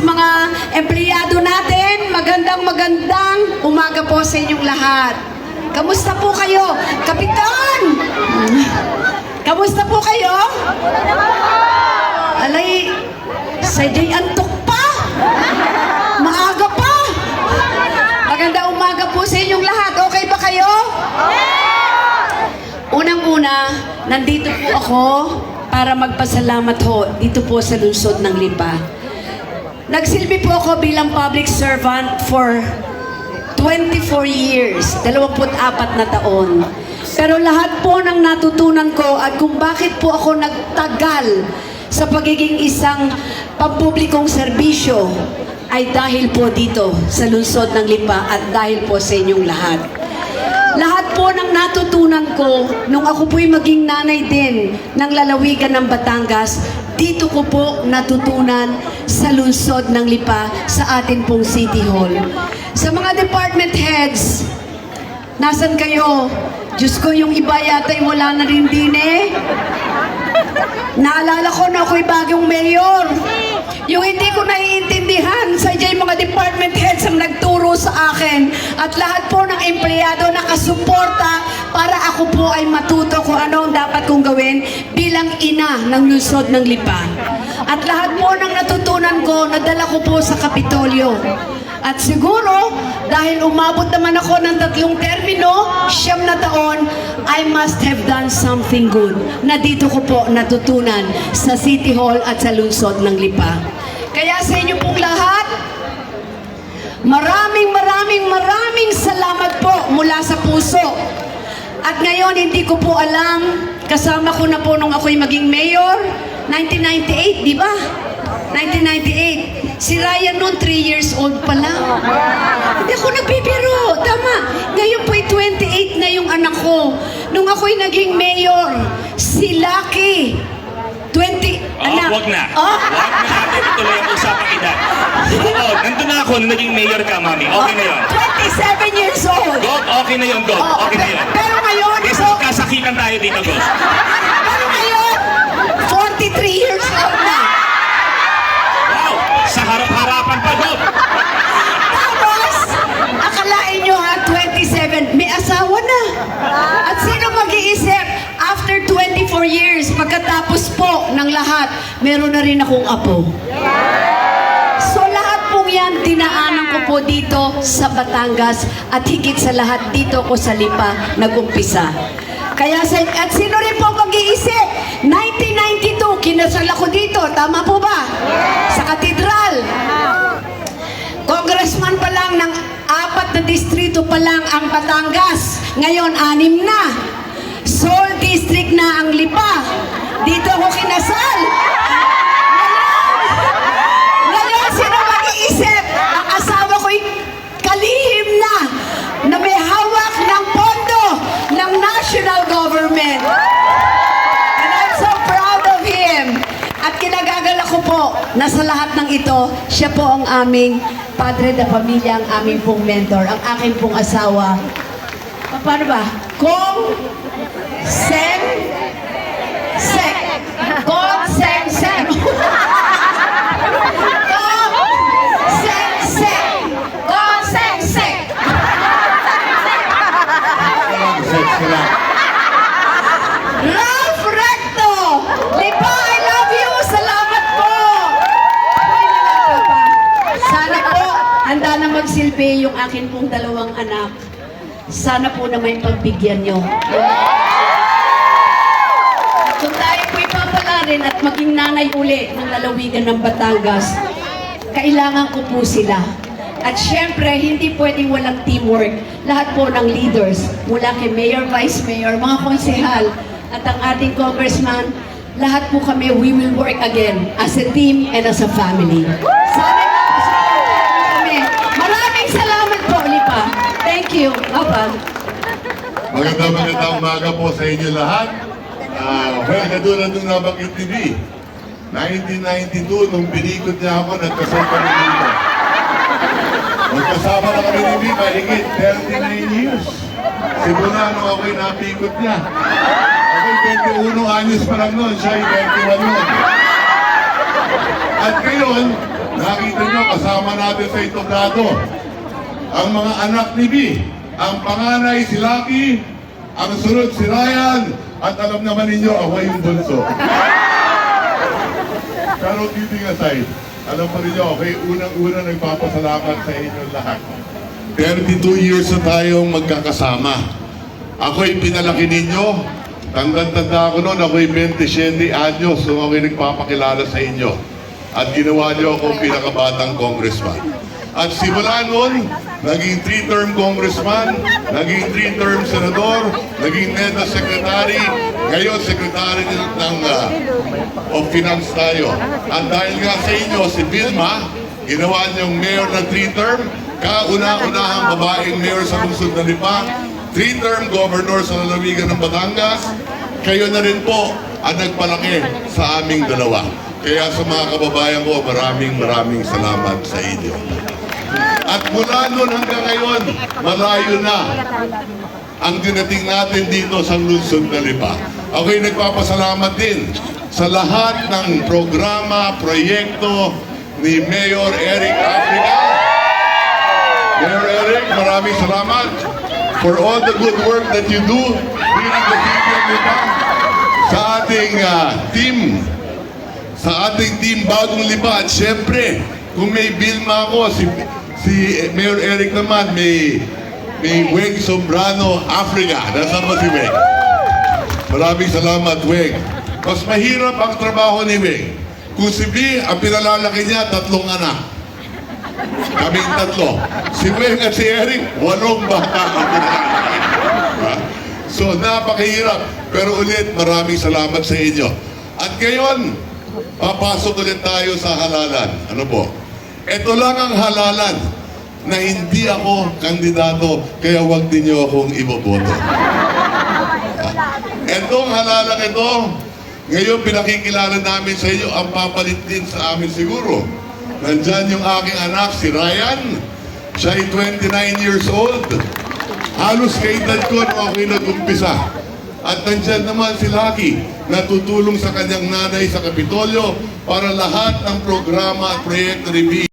mga empleyado natin, magandang umaga po sa inyong lahat. Kamusta po kayo? Kapitan! Kamusta po kayo? Alay, sadya'y antok pa! Maaga pa! Magandang umaga po sa inyong lahat. Okay ba kayo? Unang-una, nandito po ako para magpasalamat ho dito po sa lungsod ng Lipa. Nagsilbi po ako bilang public servant for 24 years, 24 na taon. Pero lahat po ng natutunan ko at kung bakit po ako nagtagal sa pagiging isang pampublikong serbisyo ay dahil po dito sa lungsod ng Lipa at dahil po sa inyong lahat. Lahat po ng natutunan ko nung ako po'y maging nanay din ng lalawigan ng Batangas, dito ko po natutunan sa lungsod ng Lipa sa atin pong City Hall. Sa mga department heads, nasan kayo? Diyos ko, yung iba yata'y wala na rin din eh. Naalala ko na ako'y bagong mayor. Yung hindi ko naiintindihan, sadya'y mga department heads ang nagturo sa akin at lahat po ng empleyado nakasuporta para ako po ay matuto kung ano ang dapat kong gawin bilang ina ng lungsod ng Lipa. At lahat po ng natutunan ko, nadala ko po sa Kapitolyo. At siguro, dahil umabot naman ako ng 3 termino, 9 na taon, I must have done something good na dito ko po natutunan sa City Hall at sa lungsod ng Lipa. Kaya sa inyo pong lahat, maraming salamat po mula sa puso. At ngayon, hindi ko po alam, kasama ko na po nung ako'y maging mayor, 1998, di ba? 1998. Si Ryan noon, 3 years old pa lang. Hindi ako nagbibiro. Tama. Ngayon po'y 28 na yung anak ko. Nung ako'y naging mayor, si Lucky, 20, anak. Wag na. Wag na natin ituloy ang usapang edad. Oo, nandun na ako nung naging mayor ka, mami. Okay na yun. 27 years old. Gog, okay na yun, Gog. Okay na yun. Pero ngayon, Kasi kasakitan tayo dito, Gog. pero ngayon, 43 years old na. Wow! Sa harap-harapan pa, Gog. Tapos, akalain nyo ha, 27, may asawa na. At sino mag-iisip, after 24 years, pagkatapos po ng lahat, meron na rin akong apo. So lahat pong yan, dinaanan ko po dito sa Batangas at higit sa lahat dito ko sa Lipa nag-umpisa. Kaya at sino rin po mag-iisip, 1992, kinasal ako dito, tama po ba? Sa katedral. Congressman pa lang ng 4 na distrito pa lang ang Batangas. Ngayon, 6 na. Seoul District na ang Lipa. Dito ako kinasal. Ngayon, sino mag-iisip? Ang asawa ko'y kalihim na may hawak ng pondo ng national government. And I'm so proud of him. At kinagagalak ko po na sa lahat ng ito, siya po ang aming padre de pamilya, ang aming pong mentor, ang aking pong asawa. Paano ba? Kong Sen Sek. Kong Sen Sen. Kong Sen Sek. Kong Sen Sek. Ralph Recto. Lipa, I love you. Salamat po. Sana po, handa na magsilbi yung akin pong 2 anak. Sana po na may pagbigyan nyo. Kung tayo po'y papalarin at maging nanay uli ng lalawigan ng Batangas, kailangan ko po sila. At syempre, hindi pwedeng walang teamwork. Lahat po ng leaders, mula kay Mayor, Vice Mayor, mga konsehal, at ang ating congressman, lahat po kami, we will work again as a team and as a family. Sana kami. Maraming salamat po, Lipa. Thank you. Papa. Magandang umaga po sa inyo lahat. Well, katulad nung nabanggit ni B, 1992, nung pinikot niya ako, nagkasal kami dito. Magkasama na kami ni B, mahigit 39 years. Simula nung ako'y napikot niya. Ako'y 21 anyos pa lang noon, siya ay 21 noon. At ngayon, Nakita nyo, kasama natin sa itoblado ang mga anak ni B. Ang panganay si Lucky, ang sunod si Ryan, at alam naman ninyo, ako yung bunso. Pero kidding aside, alam pa rin nyo, okay, unang-una nagpapasalamat sa inyo lahat. 32 years na tayong magkakasama. Ako'y pinalaki ninyo. Tandang-tanda ako noon, ako'y 27 anyos nung ako'y nagpapakilala sa inyo. At ginawa niyo akong pinakabatang congressman. At simula noon, naging 3-term congressman, naging 3-term senador, naging NEDA secretary, ngayon secretary of finance tayo. At dahil nga sa inyo, si Vilma, ginawa niyong mayor ng 3-term, kauna-unahang babaeng mayor sa lungsod ng Lipa, 3-term governor sa lalawigan ng Batangas, kayo na rin po ang nagpalaki sa aming dalawa. Kaya sa mga kababayan ko, maraming salamat sa inyo. At mula noon hanggang ngayon, malayo na ang dinating natin dito sa lungsod ng Lipa. Ako'y nagpapasalamat din sa lahat ng programa, proyekto ni Mayor Eric Africa. Mayor Eric, maraming salamat for all the good work that you do here in the city of Lipa. Sa ating team Bagong Lipa. At syempre, kung may Vilma ako, si Mayor Eric naman, may Weng Sombrano Africa. Nasaan ba si Weng? Maraming salamat, Weng. Mas mahirap ang trabaho ni Weng. Kung si B, ang pinalalaki niya, 3 anak. Kaming 3. Si Weng at si Eric, 8 bata ang pinalalaki. So, napakahirap. Pero ulit, maraming salamat sa inyo. At ngayon, papasok ulit tayo sa halalan. Ano po? Ito lang ang halalan na hindi ako kandidato, kaya huwag ninyo akong iboboto. Itong halalan ito, ngayon pinakikilala namin sa inyo, ang papalit din sa amin siguro. Nandyan yung aking anak, si Ryan. Siya ay 29 years old. Halos kaedad ko nung ako'y nag-umpisa. At nandyan naman si Lucky, natutulong sa kanyang nanay sa Kapitolyo para lahat ng programa at proyekto ni B